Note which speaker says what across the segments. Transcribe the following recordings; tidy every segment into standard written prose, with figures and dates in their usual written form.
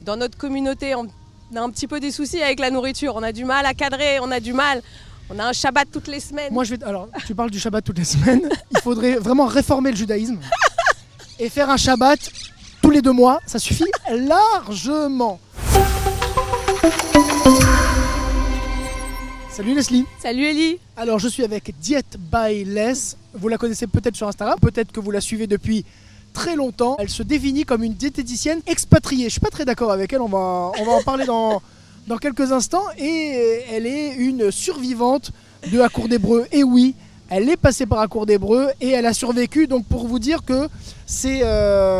Speaker 1: dans notre communauté, on a un petit peu des soucis avec la nourriture. On a du mal à cadrer, on a du mal. On a un Shabbat toutes les semaines.
Speaker 2: Moi, alors, tu parles du Shabbat toutes les semaines. Il faudrait vraiment réformer le judaïsme et faire un Shabbat tous les 2 mois. Ça suffit largement. Salut Leslie.
Speaker 1: Salut Ellie.
Speaker 2: Alors, je suis avec Diet by Les. Vous la connaissez peut-être sur Instagram, peut-être que vous la suivez depuis très longtemps. Elle se définit comme une diététicienne expatriée. Je suis pas très d'accord avec elle, on va en parler dans quelques instants. Et elle est une survivante de Hakour d'Hébreu. Et oui, elle est passée par Hakour d'Hébreu et elle a survécu. Donc pour vous dire que c'est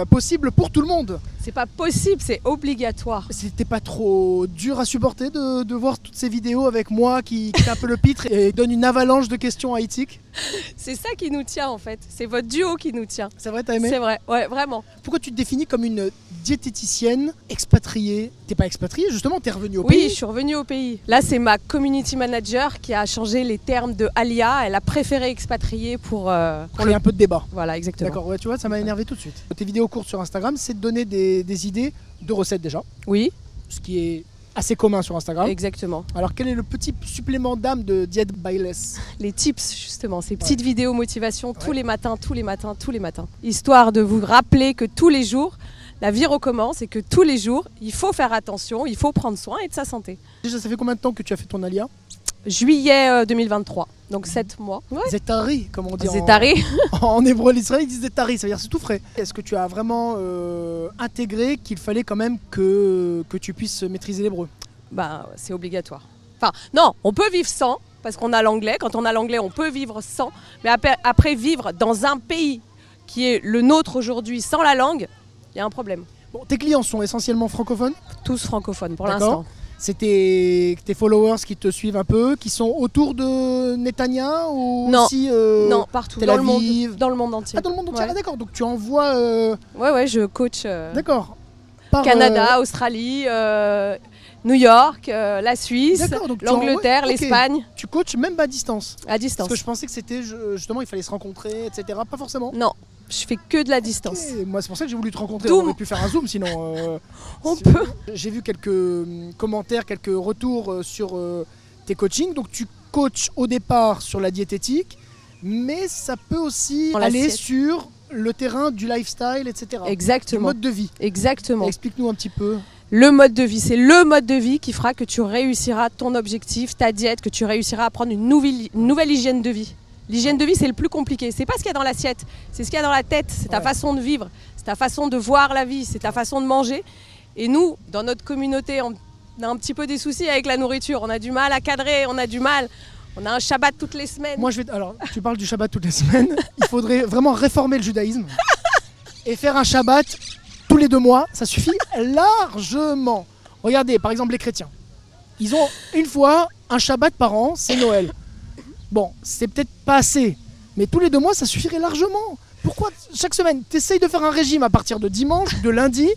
Speaker 2: possible pour tout le monde.
Speaker 1: C'est pas possible, c'est obligatoire.
Speaker 2: C'était pas trop dur à supporter de voir toutes ces vidéos avec moi qui fait un peu le pitre et donne une avalanche de questions haïtiques?
Speaker 1: C'est ça qui nous tient en fait. C'est votre duo qui nous tient.
Speaker 2: C'est vrai, t'as aimé?
Speaker 1: C'est vrai, ouais, vraiment.
Speaker 2: Pourquoi tu te définis comme une diététicienne expatriée? T'es pas expatriée, justement, t'es revenue au pays?
Speaker 1: Oui, je suis revenue au pays. Là, c'est ma community manager qui a changé les termes de Alia. Elle a préféré expatrier pour
Speaker 2: créer un peu de débat.
Speaker 1: Voilà, exactement.
Speaker 2: D'accord, ouais, tu vois, ça m'a énervé tout de suite. Tes vidéos courtes sur Instagram, c'est de donner des idées de recettes déjà.
Speaker 1: Oui.
Speaker 2: Ce qui est assez commun sur Instagram.
Speaker 1: Exactement.
Speaker 2: Alors quel est le petit supplément d'âme de Diet by Les?
Speaker 1: Les tips justement, ces petites vidéos motivation tous les matins, histoire de vous rappeler que tous les jours, la vie recommence et que tous les jours, il faut faire attention, il faut prendre soin et de sa santé.
Speaker 2: Déjà, ça fait combien de temps que tu as fait ton alia?
Speaker 1: Juillet 2023, donc 7 mois. Ouais.
Speaker 2: Zetari, comme on dit
Speaker 1: Zetari.
Speaker 2: en hébreu, l'Israël, ils disent Zetari, ça veut dire c'est tout frais. Est-ce que tu as vraiment intégré qu'il fallait quand même que tu puisses maîtriser l'hébreu?
Speaker 1: Bah, c'est obligatoire. Enfin, non, on peut vivre sans, parce qu'on a l'anglais. Quand on a l'anglais, on peut vivre sans. Mais après vivre dans un pays qui est le nôtre aujourd'hui sans la langue, il y a un problème.
Speaker 2: Bon, tes clients sont essentiellement francophones?
Speaker 1: Tous francophones pour l'instant.
Speaker 2: C'est tes followers qui te suivent un peu, qui sont autour de Netanya ou
Speaker 1: non,
Speaker 2: aussi
Speaker 1: non, partout, dans le monde entier.
Speaker 2: Ah, dans le monde entier,
Speaker 1: ouais.
Speaker 2: Ah, d'accord, donc tu envoies...
Speaker 1: Ouais, je coach
Speaker 2: d'accord.
Speaker 1: Canada, Australie, New York, la Suisse, l'Angleterre, l'Espagne.
Speaker 2: Okay. Tu coaches même à distance?
Speaker 1: À distance.
Speaker 2: Parce que je pensais que c'était justement, il fallait se rencontrer, etc. Pas forcément?
Speaker 1: Non. Je fais que de la distance.
Speaker 2: Okay. Moi, c'est pour ça que j'ai voulu te rencontrer. On aurait pu faire un zoom sinon.
Speaker 1: On peut.
Speaker 2: J'ai vu quelques commentaires, quelques retours sur tes coachings. Donc, tu coaches au départ sur la diététique, mais ça peut aussi aller sur le terrain du lifestyle, etc.
Speaker 1: Exactement.
Speaker 2: Du mode de vie.
Speaker 1: Exactement.
Speaker 2: Explique-nous un petit peu.
Speaker 1: Le mode de vie, c'est le mode de vie qui fera que tu réussiras ton objectif, ta diète, que tu réussiras à prendre une nouvelle hygiène de vie. L'hygiène de vie, c'est le plus compliqué. C'est pas ce qu'il y a dans l'assiette, c'est ce qu'il y a dans la tête. C'est ta façon de vivre, c'est ta façon de voir la vie, c'est ta façon de manger. Et nous, dans notre communauté, on a un petit peu des soucis avec la nourriture. On a du mal à cadrer, on a du mal. On a un Shabbat toutes les semaines.
Speaker 2: Moi, alors, tu parles du Shabbat toutes les semaines. Il faudrait vraiment réformer le judaïsme et faire un Shabbat tous les 2 mois. Ça suffit largement. Regardez, par exemple, les chrétiens. Ils ont une fois un Shabbat par an, c'est Noël. Bon, c'est peut-être pas assez, mais tous les 2 mois, ça suffirait largement. Pourquoi chaque semaine, tu essayes de faire un régime à partir de dimanche, de lundi,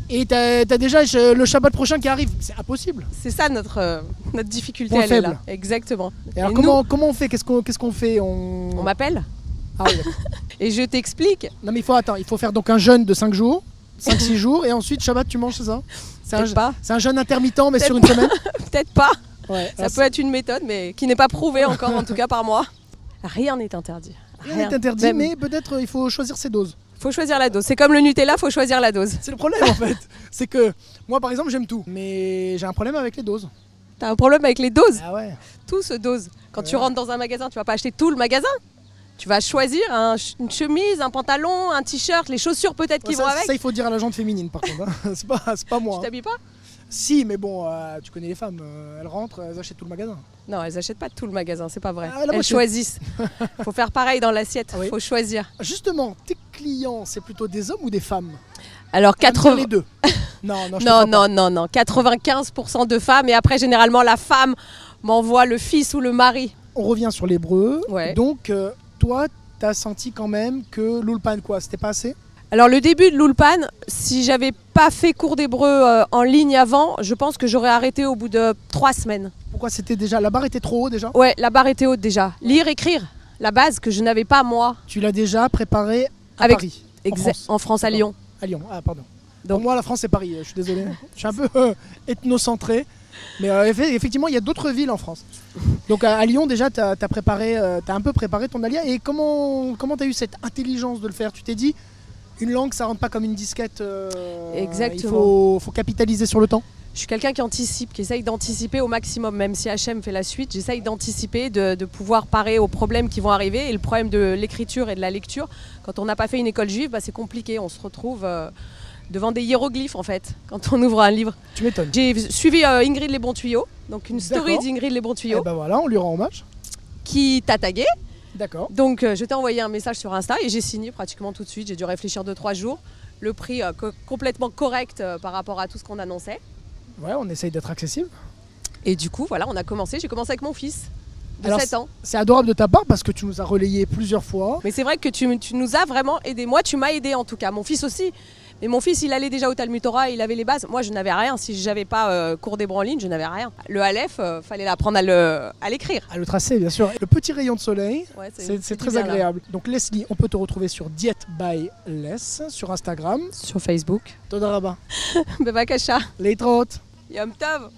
Speaker 2: et t'as déjà le Shabbat prochain qui arrive? C'est impossible.
Speaker 1: C'est ça notre difficulté,
Speaker 2: Point
Speaker 1: elle
Speaker 2: faible.
Speaker 1: est là. Exactement.
Speaker 2: Et alors comment on fait? Qu'est-ce qu'on fait?
Speaker 1: On m'appelle.
Speaker 2: Ah oui,
Speaker 1: et je t'explique.
Speaker 2: Non mais il faut faire donc un jeûne de 5 jours, 5-6 jours, et ensuite Shabbat tu manges, c'est ça? C'est un jeûne intermittent, mais sur une semaine?
Speaker 1: Peut-être pas.
Speaker 2: Ouais,
Speaker 1: ça peut être une méthode, mais qui n'est pas prouvée encore, en tout cas par moi. Rien n'est interdit.
Speaker 2: Rien n'est interdit, mais peut-être il faut choisir ses doses.
Speaker 1: Il faut choisir la dose. C'est comme le Nutella, il faut choisir la dose.
Speaker 2: C'est le problème en fait. C'est que moi par exemple j'aime tout, mais j'ai un problème avec les doses.
Speaker 1: T'as un problème avec les doses?
Speaker 2: Ah ouais.
Speaker 1: Tout se dose. Quand tu rentres dans un magasin, tu vas pas acheter tout le magasin. Tu vas choisir une chemise, un pantalon, un t-shirt, les chaussures peut-être qui vont avec.
Speaker 2: Ça il faut dire à la gente féminine par contre. Hein. C'est pas moi.
Speaker 1: Tu t'habilles pas?
Speaker 2: Si, mais bon, tu connais les femmes, elles rentrent, elles achètent tout le magasin.
Speaker 1: Non, elles achètent pas tout le magasin, c'est pas vrai.
Speaker 2: Elles
Speaker 1: choisissent. Faut faire pareil dans l'assiette, faut choisir.
Speaker 2: Justement, tes clients, c'est plutôt des hommes ou des femmes?
Speaker 1: Alors 80...
Speaker 2: les deux. Non,
Speaker 1: 95% de femmes, et après généralement la femme m'envoie le fils ou le mari.
Speaker 2: On revient sur l'hébreu.
Speaker 1: Ouais.
Speaker 2: Donc toi, t'as senti quand même que l'ulpan, c'était pas assez?
Speaker 1: Alors le début de l'Ulpan, si j'avais pas fait cours d'hébreu en ligne avant, je pense que j'aurais arrêté au bout de 3 semaines.
Speaker 2: Pourquoi? C'était déjà, la barre était trop haute déjà?
Speaker 1: Ouais, la barre était haute déjà. Lire, écrire, la base que je n'avais pas moi.
Speaker 2: Tu l'as déjà préparé à Paris?
Speaker 1: En France, à Lyon.
Speaker 2: À Lyon, ah pardon. Pour moi, la France, c'est Paris, je suis désolé. Je suis un peu ethnocentré. Mais effectivement, il y a d'autres villes en France. Donc à Lyon, déjà, tu as un peu préparé ton alia. Et comment tu as eu cette intelligence de le faire? Tu t'es dit, une langue, ça rentre pas comme une disquette.
Speaker 1: Exactement.
Speaker 2: Il faut capitaliser sur le temps.
Speaker 1: Je suis quelqu'un qui anticipe, qui essaye d'anticiper au maximum. Même si HM fait la suite, j'essaye d'anticiper, de pouvoir parer aux problèmes qui vont arriver. Et le problème de l'écriture et de la lecture, quand on n'a pas fait une école juive, c'est compliqué. On se retrouve devant des hiéroglyphes en fait, quand on ouvre un livre.
Speaker 2: Tu m'étonnes.
Speaker 1: J'ai suivi Ingrid Les Bons Tuyaux, donc une story
Speaker 2: D'accord.
Speaker 1: d'Ingrid Les Bons Tuyaux,
Speaker 2: Et ben voilà, on lui rend hommage.
Speaker 1: qui t'a tagué.
Speaker 2: D'accord.
Speaker 1: Donc je t'ai envoyé un message sur Insta et j'ai signé pratiquement tout de suite. J'ai dû réfléchir 2-3 jours. Le prix complètement correct par rapport à tout ce qu'on annonçait.
Speaker 2: Ouais, on essaye d'être accessible.
Speaker 1: Et du coup, voilà, on a commencé. J'ai commencé avec mon fils de
Speaker 2: Alors,
Speaker 1: 7 ans.
Speaker 2: C'est adorable de ta part parce que tu nous as relayé plusieurs fois.
Speaker 1: Mais c'est vrai que tu nous as vraiment aidé. Moi, tu m'as aidé en tout cas. Mon fils aussi. Mais mon fils, il allait déjà au Talmud Torah, il avait les bases. Moi, je n'avais rien. Si je n'avais pas cours d'hébreu en ligne, je n'avais rien. Le Aleph, fallait l'apprendre à l'écrire.
Speaker 2: À le tracer, bien sûr. Le petit rayon de soleil,
Speaker 1: Ouais,
Speaker 2: c'est très
Speaker 1: bien, là.
Speaker 2: agréable. Donc Leslie, on peut te retrouver sur Diet by Les sur Instagram.
Speaker 1: Sur Facebook.
Speaker 2: Toda Rabba.
Speaker 1: Bebakasha.
Speaker 2: Leitraot.
Speaker 1: Yom Tov.